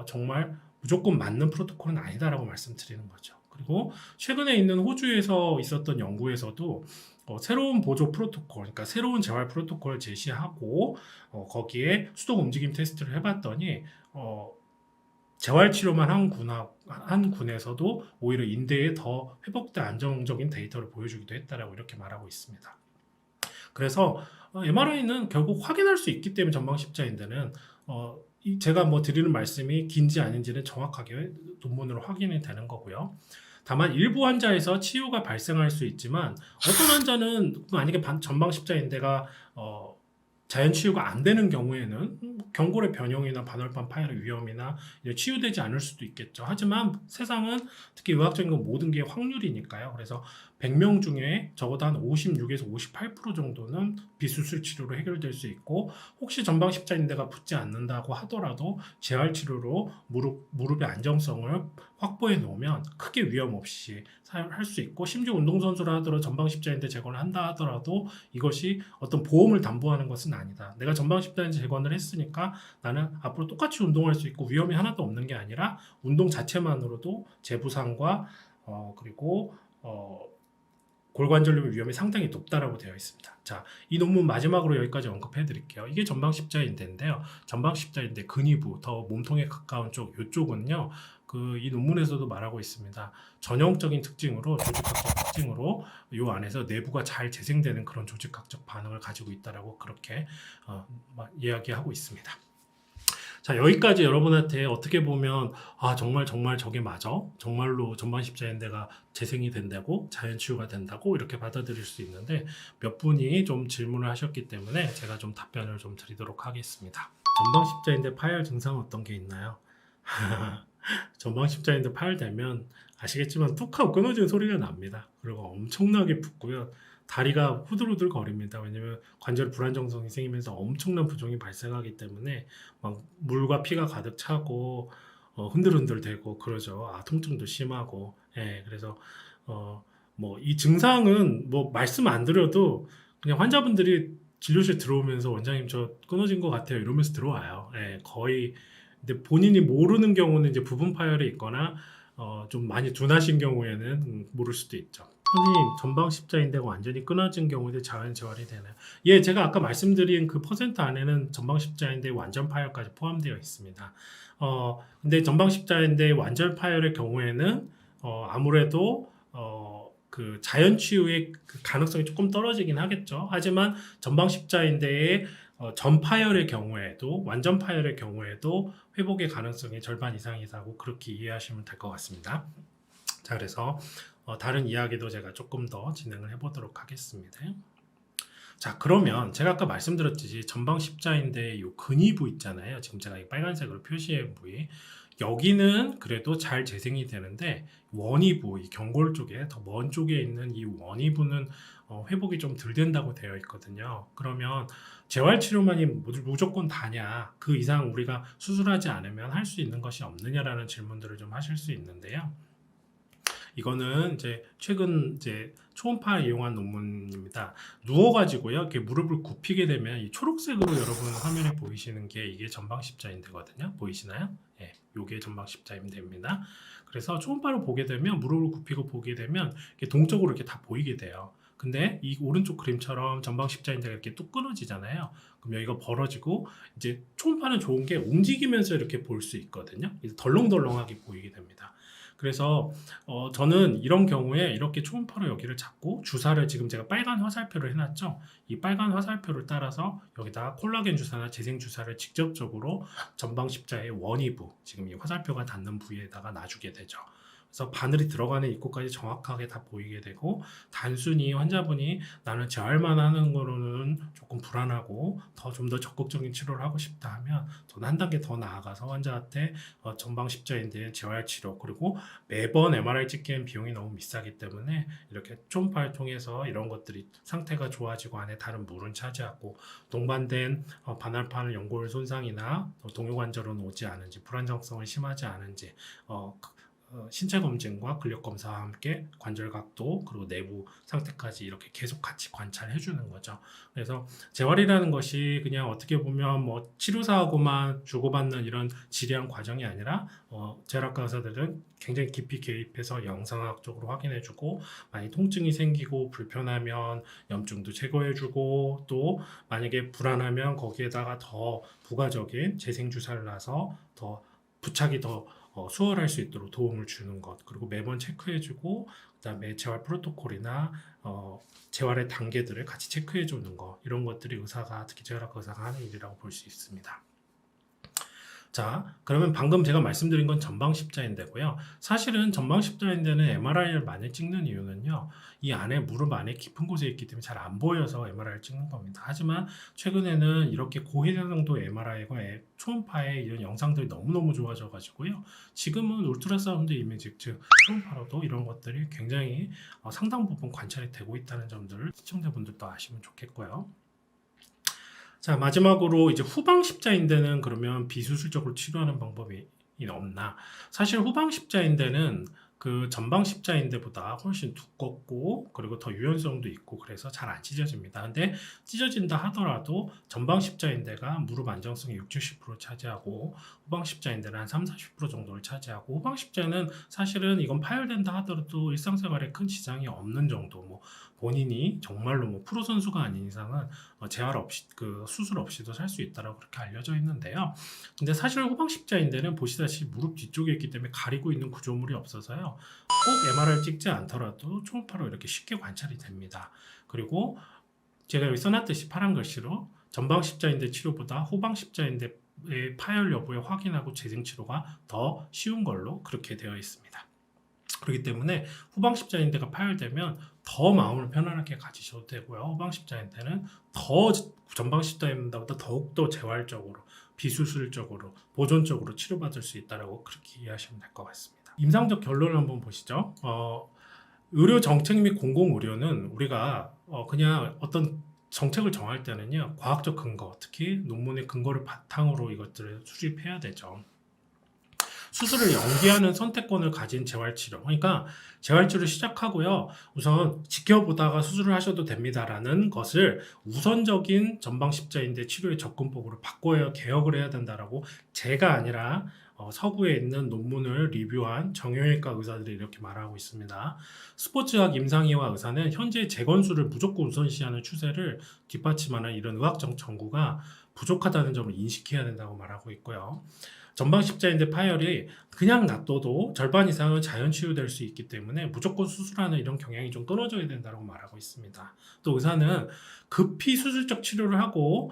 정말 무조건 맞는 프로토콜은 아니다라고 말씀드리는 거죠. 그리고 최근에 있는 호주에서 있었던 연구에서도 새로운 보조 프로토콜, 그러니까 새로운 재활 프로토콜을 제시하고 거기에 수동 움직임 테스트를 해봤더니 재활 치료만 한 군에서도 오히려 인대에 더 회복된 안정적인 데이터를 보여주기도 했다라고 이렇게 말하고 있습니다. 그래서 MRI는 결국 확인할 수 있기 때문에 전방 십자인대는 제가 뭐 드리는 말씀이 긴지 아닌지는 정확하게 논문으로 확인이 되는 거고요. 다만 일부 환자에서 치유가 발생할 수 있지만 어떤 환자는 만약에 전방 십자인대가 자연 치유가 안 되는 경우에는 경골의 변형이나 반월판 파열의 위험이나 치유되지 않을 수도 있겠죠. 하지만 세상은 특히 의학적인 건 모든 게 확률이니까요. 그래서 100명 중에 적어도 한 56에서 58% 정도는 비수술 치료로 해결될 수 있고 혹시 전방 십자인대가 붙지 않는다고 하더라도 재활 치료로 무릎의 안정성을 확보해 놓으면 크게 위험 없이 할 수 있고 심지어 운동선수라 하더라도 전방 십자인대 재건을 한다 하더라도 이것이 어떤 보험을 담보하는 것은 아니다. 내가 전방 십자인대 재건을 했으니까 나는 앞으로 똑같이 운동할 수 있고 위험이 하나도 없는 게 아니라 운동 자체만으로도 재부상과 그리고 골관절염의 위험이 상당히 높다라고 되어 있습니다. 자, 이 논문 마지막으로 여기까지 언급해 드릴게요. 이게 전방 십자인대인데요. 전방 십자인대 근위부, 더 몸통에 가까운 쪽, 이쪽은요. 이 논문에서도 말하고 있습니다. 전형적인 특징으로, 조직학적 특징으로 이 안에서 내부가 잘 재생되는 그런 조직학적 반응을 가지고 있다라고 그렇게 이야기하고 있습니다. 자, 여기까지 여러분한테 어떻게 보면 정말 저게 맞아? 정말로 전방 십자인대가 재생이 된다고? 자연 치유가 된다고? 이렇게 받아들일 수 있는데 몇 분이 좀 질문을 하셨기 때문에 제가 좀 답변을 좀 드리도록 하겠습니다. 전방 십자인대 파열 증상은 어떤 게 있나요? 전방 십자인대 파열되면 아시겠지만 뚝 하고 끊어지는 소리가 납니다. 그리고 엄청나게 붓고요. 다리가 후들후들 거립니다. 왜냐면 관절 불안정성이 생기면서 엄청난 부종이 발생하기 때문에 막 물과 피가 가득 차고 흔들흔들 되고 그러죠. 통증도 심하고. 예, 그래서 뭐 이 증상은 뭐 말씀 안 드려도 그냥 환자분들이 진료실 들어오면서 원장님 저 끊어진 것 같아요 이러면서 들어와요. 예, 거의 근데 본인이 모르는 경우는 이제 부분 파열이 있거나 좀 많이 둔하신 경우에는 모를 수도 있죠. 선생님, 전방 십자인대가 완전히 끊어진 경우에 자연 재활이 되나요? 예, 제가 아까 말씀드린 그 퍼센트 안에는 전방 십자인대 완전 파열까지 포함되어 있습니다. 근데 전방 십자인대 완전 파열의 경우에는 아무래도 그 자연 치유의 그 가능성이 조금 떨어지긴 하겠죠. 하지만 전방 십자인대의 전파열의 경우에도 완전 파열의 경우에도 회복의 가능성이 절반 이상이라고 그렇게 이해하시면 될 것 같습니다. 자, 그래서 다른 이야기도 제가 조금 더 진행을 해보도록 하겠습니다. 자, 그러면 제가 아까 말씀드렸듯이 전방 십자인대의 이 근위부 있잖아요. 지금 제가 이 빨간색으로 표시한 부위 여기는 그래도 잘 재생이 되는데 원위부, 이 경골 쪽에 더 먼 쪽에 있는 이 원위부는 회복이 좀 덜 된다고 되어 있거든요. 그러면 재활치료만이 무조건 다냐? 그 이상 우리가 수술하지 않으면 할 수 있는 것이 없느냐라는 질문들을 좀 하실 수 있는데요. 이거는 이제 최근 이제 초음파 이용한 논문입니다. 누워가지고요, 이렇게 무릎을 굽히게 되면 이 초록색으로 여러분 화면에 보이시는 게 이게 전방 십자인대거든요. 보이시나요? 예, 요게 전방 십자인대입니다. 그래서 초음파로 보게 되면 무릎을 굽히고 보게 되면 이렇게 동적으로 이렇게 다 보이게 돼요. 근데 이 오른쪽 그림처럼 전방 십자인대가 이렇게 뚝 끊어지잖아요. 그럼 여기가 벌어지고 이제 초음파는 좋은 게 움직이면서 이렇게 볼 수 있거든요. 그래서 덜렁덜렁하게 보이게 됩니다. 그래서 저는 이런 경우에 이렇게 초음파로 여기를 잡고 주사를 지금 제가 빨간 화살표를 해놨죠. 이 빨간 화살표를 따라서 여기다 콜라겐 주사나 재생 주사를 직접적으로 전방 십자의 원위부, 지금 이 화살표가 닿는 부위에다가 놔주게 되죠. 그래서 바늘이 들어가는 입구까지 정확하게 다 보이게 되고, 단순히 환자분이 나는 재활만 하는 거로는 조금 불안하고 좀 더 적극적인 치료를 하고 싶다 하면 저는 한 단계 더 나아가서 환자한테 전방 십자인대 재활 치료, 그리고 매번 MRI 찍기엔 비용이 너무 비싸기 때문에 이렇게 초음파를 통해서 이런 것들이 상태가 좋아지고 안에 다른 물은 차지하고 동반된 반알파는 연골 손상이나 동요관절은 오지 않은지, 불안정성은 심하지 않은지, 신체 검진과 근력 검사와 함께 관절 각도 그리고 내부 상태까지 이렇게 계속 같이 관찰해 주는 거죠. 그래서 재활이라는 것이 그냥 어떻게 보면 뭐 치료사하고만 주고받는 이런 지리한 과정이 아니라 재활학과 의사들은 굉장히 깊이 개입해서 영상학적으로 확인해주고, 많이 통증이 생기고 불편하면 염증도 제거해주고, 또 만약에 불안하면 거기에다가 더 부가적인 재생 주사를 놔서 더 부착이 더 수월할 수 있도록 도움을 주는 것, 그리고 매번 체크해주고, 그다음에 재활 프로토콜이나 재활의 단계들을 같이 체크해주는 것, 이런 것들이 의사가, 특히 재활학과 의사가 하는 일이라고 볼 수 있습니다. 자, 그러면 방금 제가 말씀드린 건 전방 십자인대고요. 사실은 전방 십자인대는 MRI를 많이 찍는 이유는요, 이 안에 무릎 안에 깊은 곳에 있기 때문에 잘 안 보여서 MRI를 찍는 겁니다. 하지만 최근에는 이렇게 고해상도 MRI와 초음파의 이런 영상들이 너무너무 좋아져 가지고요, 지금은 울트라사운드 이미지, 즉 초음파로도 이런 것들이 굉장히 상당 부분 관찰이 되고 있다는 점들을 시청자분들도 아시면 좋겠고요. 자, 마지막으로 이제 후방 십자인대는 그러면 비수술적으로 치료하는 방법이 없나? 사실 후방 십자인대는 그 전방 십자인대보다 훨씬 두껍고, 그리고 더 유연성도 있고, 그래서 잘 안 찢어집니다. 근데 찢어진다 하더라도 전방 십자인대가 무릎 안정성이 60-70% 차지하고, 후방 십자인대는 한 30-40% 정도를 차지하고, 후방 십자는 사실은 이건 파열된다 하더라도 일상생활에 큰 지장이 없는 정도, 뭐 본인이 정말로 뭐 프로 선수가 아닌 이상은 재활 없이, 그 수술 없이도 살 수 있다라고 그렇게 알려져 있는데요. 근데 사실 후방 십자인대는 보시다시피 무릎 뒤쪽에 있기 때문에 가리고 있는 구조물이 없어서요, 꼭 MRI를 찍지 않더라도 초음파로 이렇게 쉽게 관찰이 됩니다. 그리고 제가 여기 써놨듯이 파란 글씨로 전방 십자인대 치료보다 후방 십자인대의 파열 여부에 확인하고 재생 치료가 더 쉬운 걸로 그렇게 되어 있습니다. 그렇기 때문에 후방 십자인대가 파열되면 더 마음을 편안하게 가지셔도 되고요. 후방 십자인대는 더 전방 십자인대보다 더욱더 재활적으로, 비수술적으로, 보존적으로 치료받을 수 있다고 그렇게 이해하시면 될 것 같습니다. 임상적 결론을 한번 보시죠. 의료 정책 및 공공의료는 우리가 그냥 어떤 정책을 정할 때는요, 과학적 근거, 특히 논문의 근거를 바탕으로 이것들을 수립해야 되죠. 수술을 연기하는 선택권을 가진 재활치료, 그러니까 재활치료 시작하고요, 우선 지켜보다가 수술을 하셔도 됩니다라는 것을 우선적인 전방 십자인대 치료의 접근법으로 바꿔야, 개혁을 해야 된다라고 제가 아니라 서구에 있는 논문을 리뷰한 정형외과 의사들이 이렇게 말하고 있습니다. 스포츠학 임상의와 의사는 현재 재건술을 무조건 우선시하는 추세를 뒷받침하는 이런 의학적 정보가 부족하다는 점을 인식해야 된다고 말하고 있고요. 전방 십자인대 파열이 그냥 놔둬도 절반 이상은 자연 치유될 수 있기 때문에 무조건 수술하는 이런 경향이 좀 끊어져야 된다고 말하고 있습니다. 또 의사는 급히 수술적 치료를 하고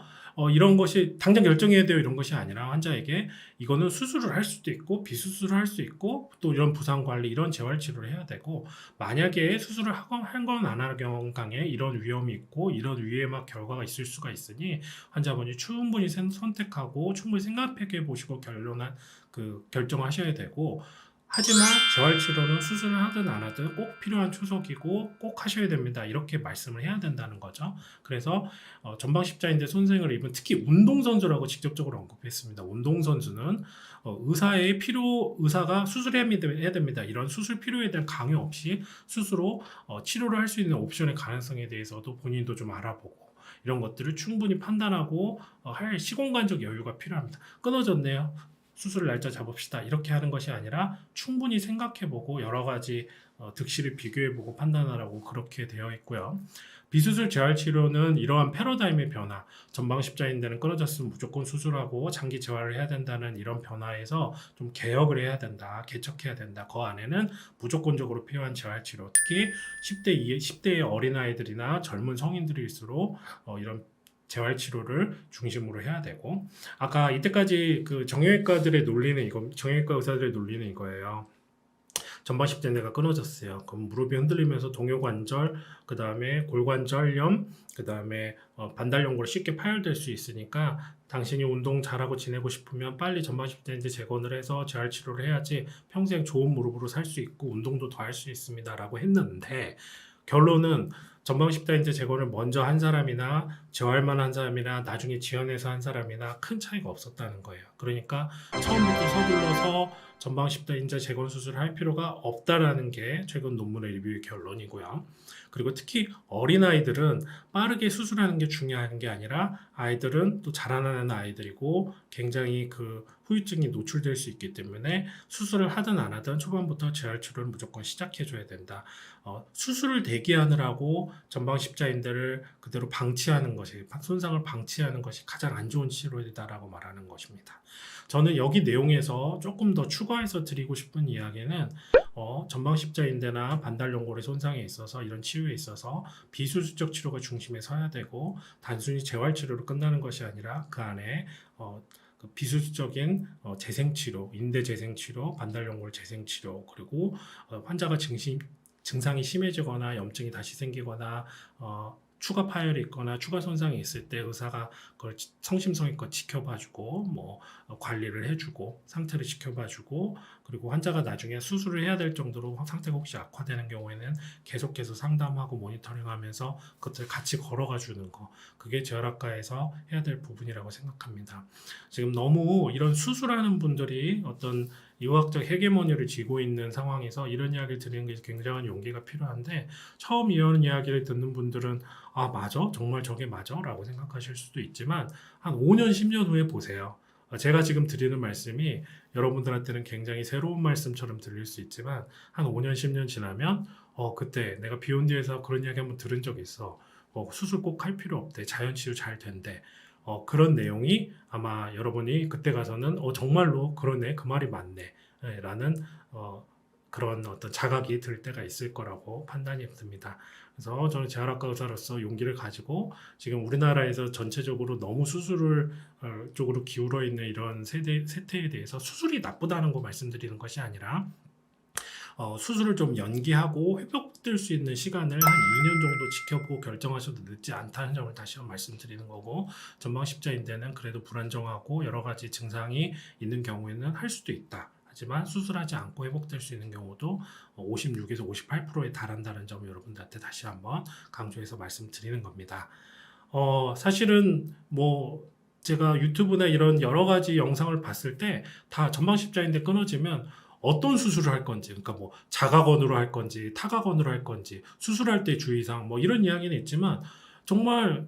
이런 것이 당장 결정해야 돼요 이런 것이 아니라, 환자에게 이거는 수술을 할 수도 있고 비수술을 할 수 있고, 또 이런 부상관리, 이런 재활치료를 해야 되고, 만약에 수술을 한 건 안 하는 경우에 이런 위험이 있고 이런 위험한 결과가 있을 수가 있으니 환자분이 충분히 선택하고 충분히 생각해 보시고 결정하셔야 되고, 하지만 재활치료는 수술을 하든 안 하든 꼭 필요한 초석이고 꼭 하셔야 됩니다, 이렇게 말씀을 해야 된다는 거죠. 그래서 전방 십자인대 손상을 입은 특히 운동선수라고 직접적으로 언급했습니다. 운동선수는 의사가 수술해야 됩니다, 이런 수술 필요에 대한 강요 없이 스스로 치료를 할 수 있는 옵션의 가능성에 대해서도 본인도 좀 알아보고, 이런 것들을 충분히 판단하고 할 시공간적 여유가 필요합니다. 끊어졌네요. 수술 날짜 잡읍시다 이렇게 하는 것이 아니라 충분히 생각해보고 여러 가지 득실을 비교해보고 판단하라고 그렇게 되어 있고요. 비수술 재활 치료는 이러한 패러다임의 변화, 전방 십자인대는 끊어졌으면 무조건 수술하고 장기 재활을 해야 된다는 이런 변화에서 좀 개혁을 해야 된다, 개척해야 된다. 그 안에는 무조건적으로 필요한 재활 치료, 특히 10대의 어린아이들이나 젊은 성인들일수록 이런 재활 치료를 중심으로 해야 되고, 아까 이때까지 그 정형외과들의 논리는 정형외과 의사들의 논리는 이거예요. 전방 십자인대가 끊어졌어요. 그럼 무릎이 흔들리면서 동요관절, 그 다음에 골관절염, 그 다음에 반달연골 쉽게 파열될 수 있으니까 당신이 운동 잘하고 지내고 싶으면 빨리 전방 십자인대 재건을 해서 재활 치료를 해야지 평생 좋은 무릎으로 살 수 있고 운동도 더 할 수 있습니다라고 했는데, 결론은 전방 십자인대 재건을 먼저 한 사람이나 재활만 한 사람이나 나중에 지원해서 한 사람이나 큰 차이가 없었다는 거예요. 그러니까 처음부터 서둘러서 전방 십자인대 재건 수술을 할 필요가 없다라는 게 최근 논문의 리뷰의 결론이고요. 그리고 특히 어린아이들은 빠르게 수술하는 게 중요한 게 아니라 아이들은 또 자라나는 아이들이고 굉장히 그 후유증이 노출될 수 있기 때문에 수술을 하든 안 하든 초반부터 재활 치료를 무조건 시작해줘야 된다. 수술을 대기하느라고 전방 십자인대를 그대로 방치하는 것이, 손상을 방치하는 것이 가장 안 좋은 치료이다라고 말하는 것입니다. 저는 여기 내용에서 조금 더 추가해서 드리고 싶은 이야기는 전방 십자인대나 반달연골의 손상에 있어서 이런 치료에 있어서 비수술적 치료가 중심에 서야 되고, 단순히 재활 치료로 끝나는 것이 아니라 그 안에 그 비수술적인 재생 치료, 인대 재생 치료, 반달연골 재생 치료, 그리고 환자가 증상이 심해지거나 염증이 다시 생기거나 추가 파열이 있거나 추가 손상이 있을 때 의사가 그걸 성심성의껏 지켜봐주고 관리를 해주고 상태를 지켜봐주고, 그리고 환자가 나중에 수술을 해야 될 정도로 상태가 혹시 악화되는 경우에는 계속해서 상담하고 모니터링하면서 그것들 같이 걸어가 주는 거, 그게 재활학과에서 해야 될 부분이라고 생각합니다. 지금 너무 이런 수술하는 분들이 어떤 의학적 헤게모니를 쥐고 있는 상황에서 이런 이야기를 드리는 게 굉장한 용기가 필요한데, 처음 이런 이야기를 듣는 분들은 아 맞아? 정말 저게 맞아? 라고 생각하실 수도 있지만 한 5년 10년 후에 보세요. 제가 지금 드리는 말씀이 여러분들한테는 굉장히 새로운 말씀처럼 들릴 수 있지만 한 5년 10년 지나면 그때 내가 비욘드에서 그런 이야기 한번 들은 적 있어. 수술 꼭 할 필요 없대. 자연치유 잘 된대. 그런 내용이 아마 여러분이 그때 가서는 정말로 그러네, 그 말이 맞네 라는 그런 어떤 자각이 들 때가 있을 거라고 판단이 듭니다. 그래서 저는 재활학과 의사로서 용기를 가지고 지금 우리나라에서 전체적으로 너무 수술을 쪽으로 기울어 있는 이런 세태에 대해서 수술이 나쁘다는 거 말씀드리는 것이 아니라 수술을 좀 연기하고 회복될 수 있는 시간을 한 2년 정도 지켜보고 결정하셔도 늦지 않다는 점을 다시 한번 말씀드리는 거고, 전방 십자인대는 그래도 불안정하고 여러 가지 증상이 있는 경우에는 할 수도 있다. 하지만 수술하지 않고 회복될 수 있는 경우도 56에서 58%에 달한다는 점을 여러분들한테 다시 한번 강조해서 말씀드리는 겁니다. 사실은 제가 유튜브나 이런 여러 가지 영상을 봤을 때 다 전방 십자인대 끊어지면 어떤 수술을 할 건지, 그러니까 자가건으로 할 건지 타가건으로 할 건지, 수술할 때 주의사항 이런 이야기는 있지만 정말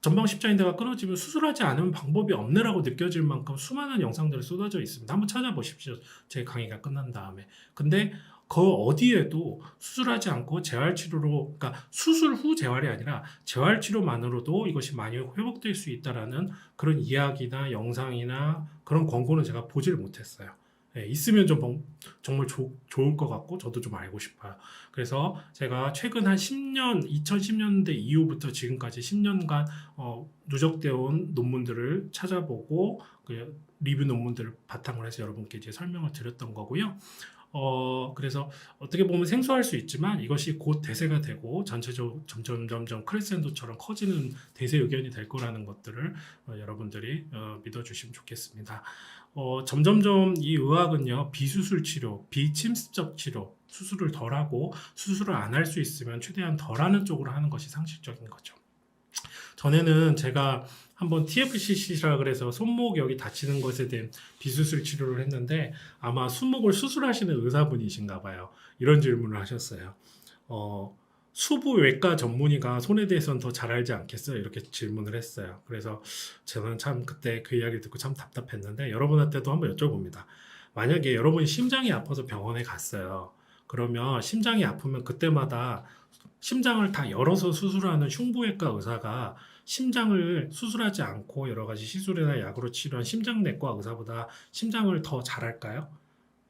전방 십자인대가 끊어지면 수술하지 않으면 방법이 없네라고 느껴질 만큼 수많은 영상들이 쏟아져 있습니다. 한번 찾아보십시오. 제 강의가 끝난 다음에. 근데 그 어디에도 수술하지 않고 재활치료로, 그러니까 수술 후 재활이 아니라 재활치료만으로도 이것이 많이 회복될 수 있다라는 그런 이야기나 영상이나 그런 권고는 제가 보질 못했어요. 있으면 정말 좋을 것 같고 저도 좀 알고 싶어요. 그래서 제가 최근 한 10년, 2010년대 이후부터 지금까지 10년간 누적되어 온 논문들을 찾아보고 그 리뷰 논문들을 바탕으로 해서 여러분께 이제 설명을 드렸던 거고요. 그래서 어떻게 보면 생소할 수 있지만 이것이 곧 대세가 되고 전체적으로 점점 크레센도처럼 커지는 대세 의견이 될 거라는 것들을 여러분들이 믿어주시면 좋겠습니다. 점점점 이 의학은요, 비수술 치료, 비침습적 치료, 수술을 덜하고 수술을 안 할 수 있으면 최대한 덜하는 쪽으로 하는 것이 상식적인 거죠. 전에는 제가 한번 TFCC라 그래서 손목 여기 다치는 것에 대한 비수술 치료를 했는데 아마 손목을 수술하시는 의사분이신가 봐요. 이런 질문을 하셨어요. 수부외과 전문의가 손에 대해서는 더 잘 알지 않겠어요? 이렇게 질문을 했어요. 그래서 저는 참 그때 그 이야기를 듣고 참 답답했는데 여러분한테도 한번 여쭤봅니다. 만약에 여러분이 심장이 아파서 병원에 갔어요. 그러면 심장이 아프면 그때마다 심장을 다 열어서 수술하는 흉부외과 의사가 심장을 수술하지 않고 여러 가지 시술이나 약으로 치료한 심장내과 의사보다 심장을 더 잘할까요?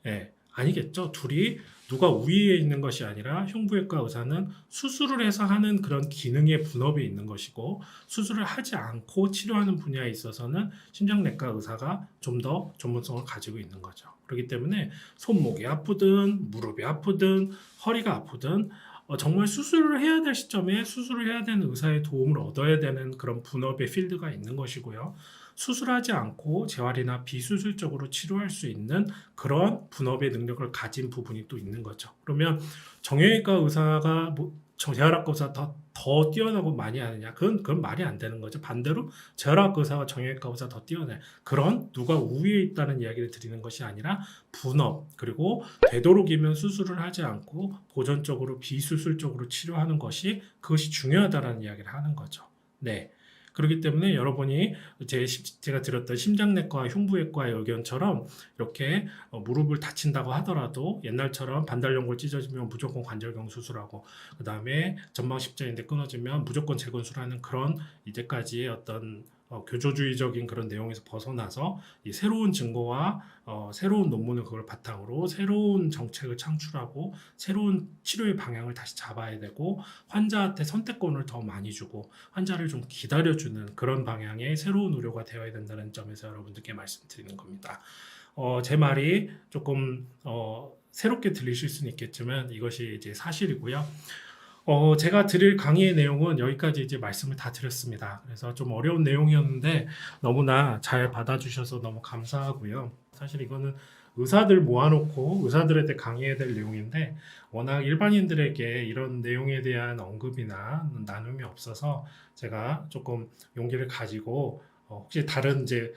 예, 아니겠죠. 둘이 누가 우위에 있는 것이 아니라 흉부외과 의사는 수술을 해서 하는 그런 기능의 분업이 있는 것이고 수술을 하지 않고 치료하는 분야에 있어서는 심장내과 의사가 좀 더 전문성을 가지고 있는 거죠. 그렇기 때문에 손목이 아프든 무릎이 아프든 허리가 아프든 정말 수술을 해야 될 시점에 수술을 해야 되는 의사의 도움을 얻어야 되는 그런 분업의 필드가 있는 것이고요. 수술하지 않고 재활이나 비수술적으로 치료할 수 있는 그런 분업의 능력을 가진 부분이 또 있는 거죠. 그러면 정형외과 의사가 재활학과 의사 더 뛰어나고 많이 하느냐? 그건 말이 안 되는 거죠. 반대로 재활학과 의사가 정형외과 의사 더 뛰어나요. 그런 누가 우위에 있다는 이야기를 드리는 것이 아니라 분업, 그리고 되도록이면 수술을 하지 않고 보존적으로 비수술적으로 치료하는 것이 그것이 중요하다라는 이야기를 하는 거죠. 네. 그렇기 때문에 여러분이 제가 드렸던 심장내과, 흉부외과의 의견처럼 이렇게 무릎을 다친다고 하더라도 옛날처럼 반달연골 찢어지면 무조건 관절경 수술하고 그 다음에 전방십자인대 끊어지면 무조건 재건술하는 그런 이제까지의 어떤 교조주의적인 그런 내용에서 벗어나서 이 새로운 증거와 새로운 논문을 그걸 바탕으로 새로운 정책을 창출하고 새로운 치료의 방향을 다시 잡아야 되고 환자한테 선택권을 더 많이 주고 환자를 좀 기다려주는 그런 방향의 새로운 의료가 되어야 된다는 점에서 여러분들께 말씀드리는 겁니다. 제 말이 조금 새롭게 들리실 수는 있겠지만 이것이 이제 사실이고요. 제가 드릴 강의의 내용은 여기까지 이제 말씀을 다 드렸습니다. 그래서 좀 어려운 내용이었는데 너무나 잘 받아주셔서 너무 감사하고요. 사실 이거는 의사들 모아놓고 의사들한테 강의해야 될 내용인데 워낙 일반인들에게 이런 내용에 대한 언급이나 나눔이 없어서 제가 조금 용기를 가지고 혹시 다른 이제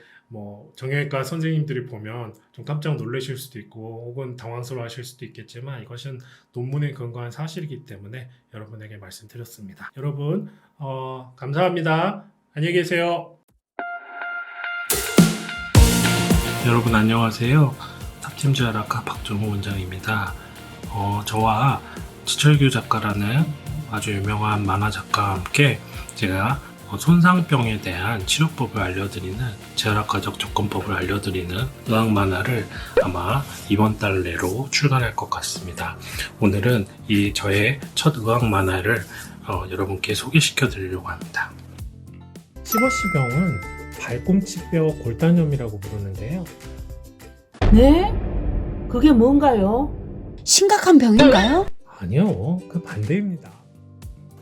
정형외과 선생님들이 보면 좀 깜짝 놀라실 수도 있고 혹은 당황스러워 하실 수도 있겠지만 이것은 논문에 근거한 사실이기 때문에 여러분에게 말씀드렸습니다. 여러분 감사합니다. 안녕히 계세요. 여러분 안녕하세요. 탑팀재활학과 박정호 원장입니다. 저와 지철규 작가라는 아주 유명한 만화 작가와 함께 제가 손상병에 대한 치료법을 알려드리는 재활학과적 접근법을 알려드리는 의학 만화를 아마 이번 달 내로 출간할 것 같습니다. 오늘은 이 저의 첫 의학 만화를 여러분께 소개시켜 드리려고 합니다. 시버시병은 발꿈치뼈 골단염이라고 부르는데요. 네? 그게 뭔가요? 심각한 병인가요? 아니요, 그 반대입니다.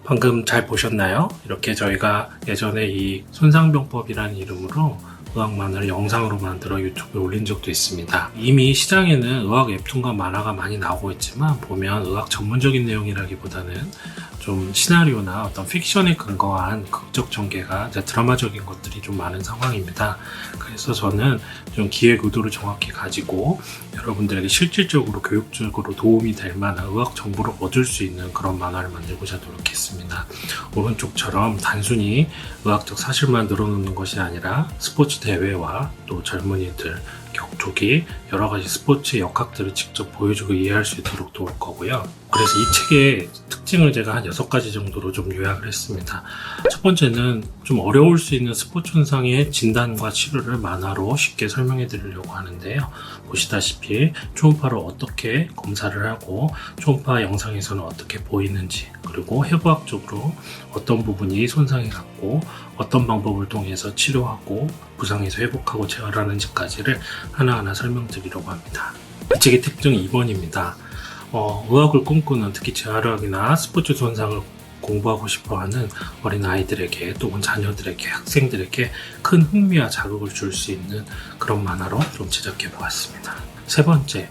방금 잘 보셨나요? 이렇게 저희가 예전에 이 손상병법이라는 이름으로 의학 만화를 영상으로 만들어 유튜브에 올린 적도 있습니다. 이미 시장에는 의학 웹툰과 만화가 많이 나오고 있지만 보면 의학 전문적인 내용이라기보다는 좀 시나리오나 어떤 픽션에 근거한 극적 전개가 드라마적인 것들이 좀 많은 상황입니다. 그래서 저는 좀 기획 의도를 정확히 가지고 여러분들에게 실질적으로 교육적으로 도움이 될 만한 의학 정보를 얻을 수 있는 그런 만화를 만들고자 노력했습니다. 오른쪽처럼 단순히 의학적 사실만 늘어놓는 것이 아니라 스포츠 대회와 또 젊은이들, 격투기, 여러 가지 스포츠의 역학들을 직접 보여주고 이해할 수 있도록 도울 거고요. 그래서 이 책의 특징을 제가 한 6가지 정도로 좀 요약을 했습니다. 첫 번째는 좀 어려울 수 있는 스포츠 현상의 진단과 치료를 만화로 쉽게 설명해 드리려고 하는데요. 보시다시피 초음파로 어떻게 검사를 하고 초음파 영상에서는 어떻게 보이는지, 그리고 해부학적으로 어떤 부분이 손상이 갔고 어떤 방법을 통해서 치료하고 부상에서 회복하고 재활하는지까지를 하나하나 설명드리려고 합니다. 이 책의 특징 2번입니다. 의학을 꿈꾸는, 특히 재활의학이나 스포츠 손상을 공부하고 싶어하는 어린아이들에게 또는 자녀들에게, 학생들에게 큰 흥미와 자극을 줄 수 있는 그런 만화로 좀 제작해 보았습니다. 세 번째,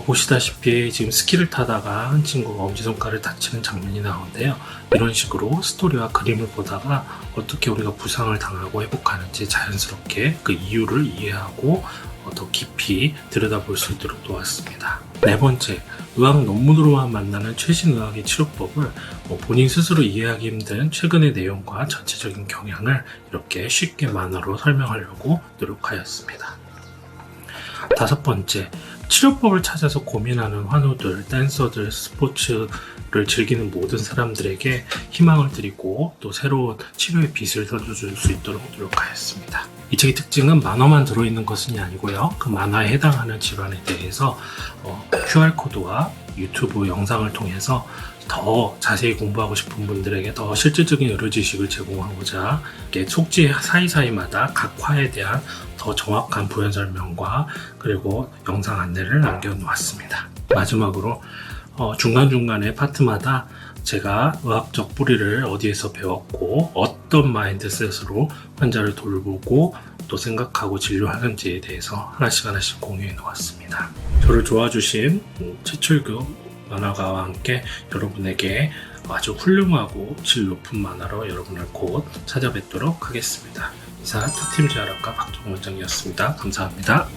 보시다시피 지금 스키를 타다가 한 친구가 엄지손가락을 다치는 장면이 나오는데요. 이런 식으로 스토리와 그림을 보다가 어떻게 우리가 부상을 당하고 회복하는지 자연스럽게 그 이유를 이해하고 더 깊이 들여다볼 수 있도록 도왔습니다. 네 번째, 의학 논문으로만 만나는 최신 의학의 치료법을 본인 스스로 이해하기 힘든 최근의 내용과 전체적인 경향을 이렇게 쉽게 만화로 설명하려고 노력하였습니다. 다섯 번째, 치료법을 찾아서 고민하는 환우들, 댄서들, 스포츠를 즐기는 모든 사람들에게 희망을 드리고 또 새로운 치료의 빛을 던져줄 수 있도록 노력하였습니다. 이 책의 특징은 만화만 들어있는 것은 아니고요. 그 만화에 해당하는 질환에 대해서 QR코드와 유튜브 영상을 통해서 더 자세히 공부하고 싶은 분들에게 더 실질적인 의료 지식을 제공하고자 이렇게 속지 사이사이마다 각 화에 대한 더 정확한 부연 설명과 그리고 영상 안내를 남겨놓았습니다. 마지막으로 중간중간에 파트마다 제가 의학적 뿌리를 어디에서 배웠고 어떤 마인드셋으로 환자를 돌보고 또 생각하고 진료하는지에 대해서 하나씩 공유해 놓았습니다. 저를 도와주신 최철규 만화가와 함께 여러분에게 아주 훌륭하고 질 높은 만화로 여러분을 곧 찾아뵙도록 하겠습니다. 이상 투팀 제아락과 박종원 원장이었습니다. 감사합니다.